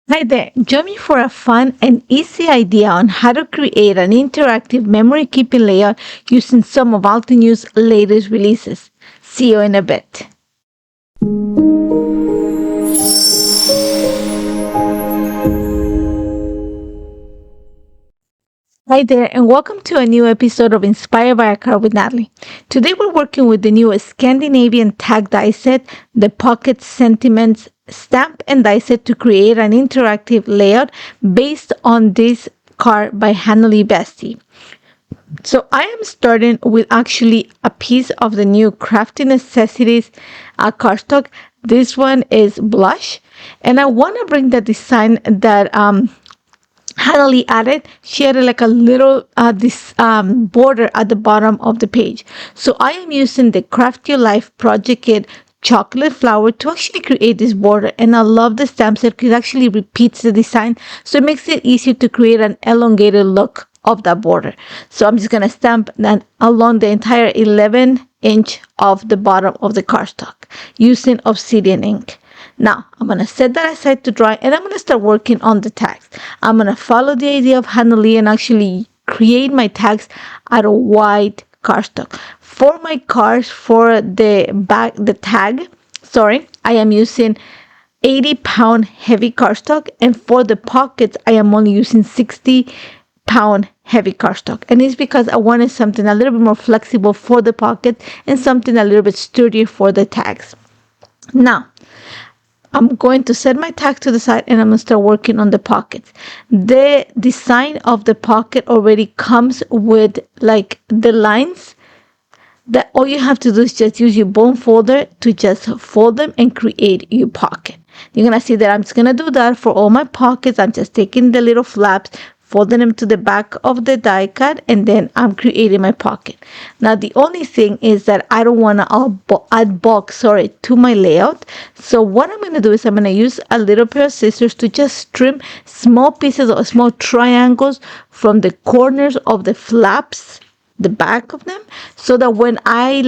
Hi there, join me for a fun and easy idea on how to create an interactive memory keeping layout using some of Altenew's latest releases. See you in a bit. Hi there, and welcome to a new episode of Inspired by a Card with Nathalie. Today we're working with the new Scandinavian tag die set, the Pocket Sentiments stamp and die set, to create an interactive layout based on this card by Nathalie Bestie. So I am starting with actually a piece of the new Crafty Necessities cardstock. This one is Blush, and I want to bring the design that Nathalie added. She added like a little this border at the bottom of the page. So I am using the Craft Your Life Project Kit chocolate flower to actually create this border, and I love the stamp set because it actually repeats the design, so it makes it easier to create an elongated look of that border. So I'm just going to stamp that along the entire 11-inch of the bottom of the cardstock using Obsidian ink. Now, I'm going to set that aside to dry, and I'm going to start working on the tags. I'm going to follow the idea of Nathalie and actually create my tags out of white cardstock. For my cards, for the tag, I am using 80-pound heavy cardstock, and for the pockets, I am only using 60-pound heavy cardstock, and it's because I wanted something a little bit more flexible for the pocket and something a little bit sturdier for the tags. Now, I'm going to set my tag to the side, and I'm going to start working on the pockets. The design of the pocket already comes with like the lines that all you have to do is just use your bone folder to just fold them and create your pocket. You're going to see that I'm just going to do that for all my pockets. I'm just taking the little flaps, folding them to the back of the die cut, and then I'm creating my pocket. Now the only thing is that I don't want to add bulk to my layout. So what I'm going to do is I'm going to use a little pair of scissors to just trim small pieces or small triangles from the corners of the flaps, the back of them, so that when I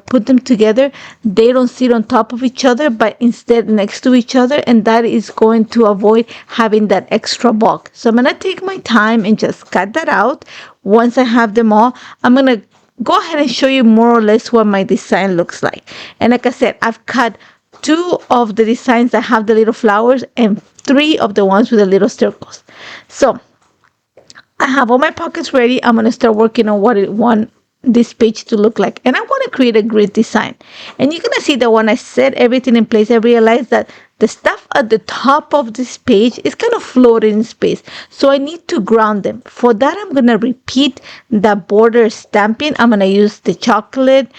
put them together, they don't sit on top of each other, but instead next to each other, and that is going to avoid having that extra bulk. So I'm gonna take my time and just cut that out. Once I have them all, I'm gonna go ahead and show you more or less what my design looks like. And like I said, I've cut 2 of the designs that have the little flowers and 3 of the ones with the little circles. So I have all my pockets ready. I'm going to start working on what I want this page to look like. And I want to create a grid design. And you're going to see that when I set everything in place, I realized that the stuff at the top of this page is kind of floating in space. So I need to ground them. For that, I'm going to repeat the border stamping. I'm going to use the chocolate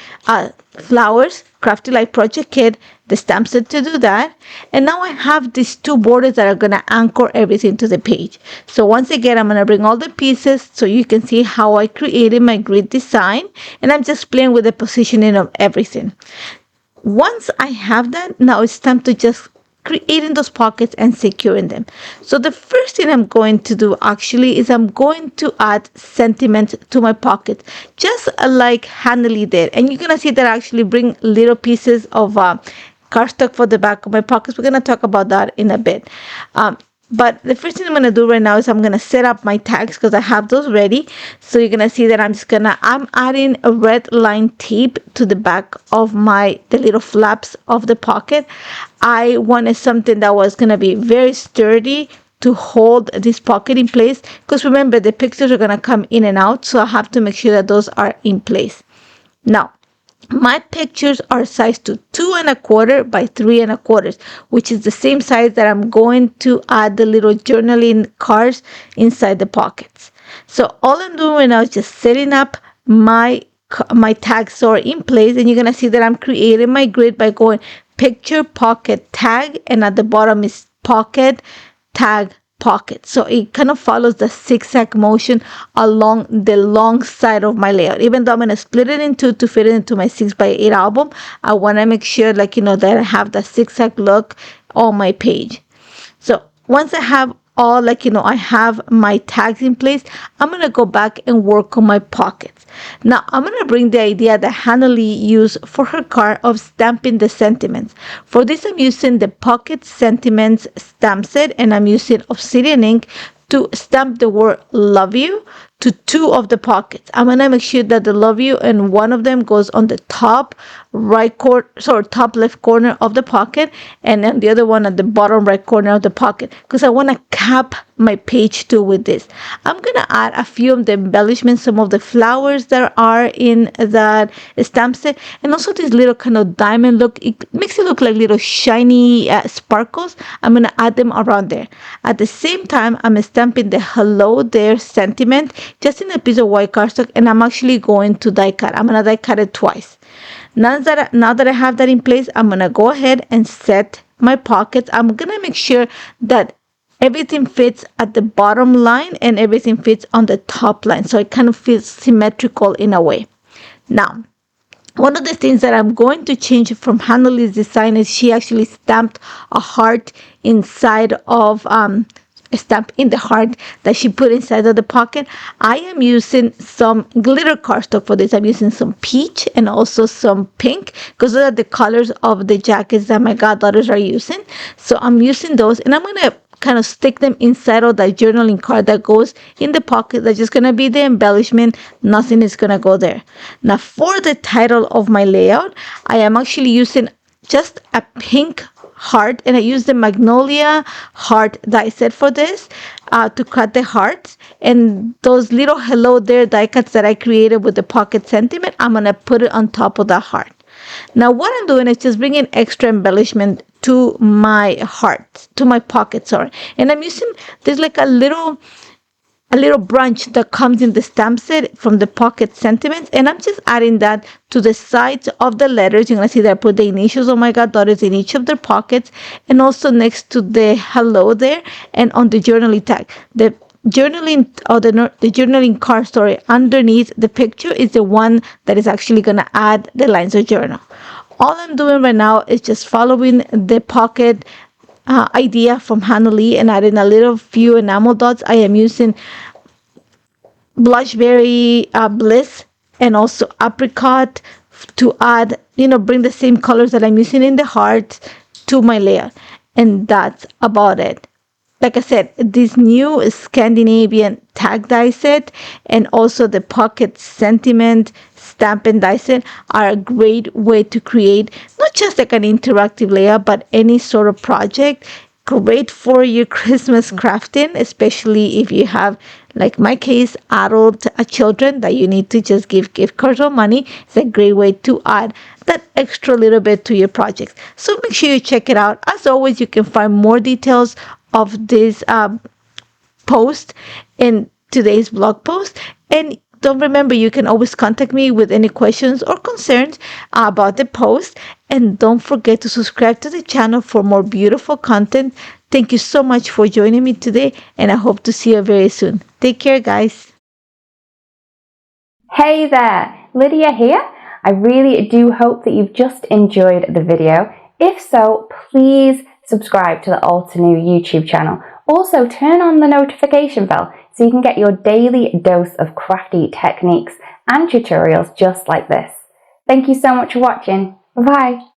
flowers, Crafty Life Project Kit, the stamp set to do that. And now I have these 2 borders that are going to anchor everything to the page. So once again, I'm going to bring all the pieces so you can see how I created my grid design. And I'm just playing with the positioning of everything. Once I have that, now it's time to just creating those pockets and securing them. So the first thing I'm going to do actually is I'm going to add sentiment to my pocket, just like Nathalie did. And you're going to see that I actually bring little pieces of cardstock for the back of my pockets. We're going to talk about that in a bit. But the first thing I'm going to do right now is I'm going to set up my tags because I have those ready. So you're going to see that I'm adding a red line tape to the back of the little flaps of the pocket. I wanted something that was going to be very sturdy to hold this pocket in place, because remember, the pictures are going to come in and out. So I have to make sure that those are in place. Now, my pictures are sized to 2 1/4 by 3 1/4, which is the same size that I'm going to add the little journaling cards inside the pockets. So all I'm doing right now is just setting up my tags are in place, and you're going to see that I'm creating my grid by going picture, pocket, tag, and at the bottom is pocket, tag, pocket. So it kind of follows the zigzag motion along the long side of my layout. Even though I'm going to split it in 2 to fit it into my 6x8 album, I want to make sure that I have the zigzag look on my page. So once I have all, like, I have my tags in place, I'm going to go back and work on my pockets. Now, I'm going to bring the idea that Nathalie used for her card of stamping the sentiments. For this, I'm using the Pocket Sentiments stamp set, and I'm using Obsidian ink to stamp the word love you to 2 of the pockets. I'm gonna make sure that the love you and one of them goes on the top right corner, sorry, top left corner of the pocket, and then the other one at the bottom right corner of the pocket, because I want to cap my page too with this. I'm gonna add a few of the embellishments, some of the flowers that are in that stamp set, and also this little kind of diamond look. It makes it look like little shiny sparkles. I'm gonna add them around there. At the same time, I'm stamping the hello there sentiment just in a piece of white cardstock, and I'm actually going to die cut. I'm gonna die cut it twice. Now that I have that in place, I'm gonna go ahead and set my pockets. I'm gonna make sure that everything fits at the bottom line and everything fits on the top line, so it kind of feels symmetrical in a way. Now, one of the things that I'm going to change from Nathalie's design is she actually stamped a heart inside of a stamp in the heart that she put inside of the pocket. I am using some glitter cardstock for this. I'm using some peach and also some pink, because those are the colors of the jackets that my goddaughters are using. So I'm using those, and I'm gonna kind of stick them inside of that journaling card that goes in the pocket. That's just gonna be the embellishment. Nothing is gonna go there. Now, for the title of my layout, I am actually using just a pink heart, and I use the Magnolia Heart Die Set for this to cut the hearts, and those little hello there die cuts that I created with the pocket sentiment, I'm gonna put it on top of that heart. Now, what I'm doing is just bringing extra embellishment to my heart, to my pocket, sorry, and I'm using, there's like a little branch that comes in the stamp set from the pocket sentiments, and I'm just adding that to the sides of the letters. You're gonna see that I put the initials of my goddaughters in each of their pockets, and also next to the hello there, and on the journaling tag. The journaling, or the journaling card, story underneath the picture is the one that is actually gonna add the lines of journal. All I'm doing right now is just following the pocket idea from Nathalie and adding a little few enamel dots. I am using Blushberry, Bliss, and also Apricot to add, bring the same colors that I'm using in the heart to my layout. And that's about it. Like I said, this new Scandinavian tag die set and also the pocket sentiment stamp and die set are a great way to create not just like an interactive layout, but any sort of project. Great for your Christmas crafting, especially if you have, like my case, adult children that you need to just give gift cards or money. It's a great way to add that extra little bit to your projects. So make sure you check it out. As always, you can find more details of this post in today's blog post. And don't remember, you can always contact me with any questions or concerns about the post. And don't forget to subscribe to the channel for more beautiful content. Thank you so much for joining me today, and I hope to see you very soon. Take care, guys. Hey there, Lydia here. I really do hope that you've just enjoyed the video. If so, please subscribe to the Altenew YouTube channel. Also, turn on the notification bell so you can get your daily dose of crafty techniques and tutorials just like this. Thank you so much for watching. Bye-bye.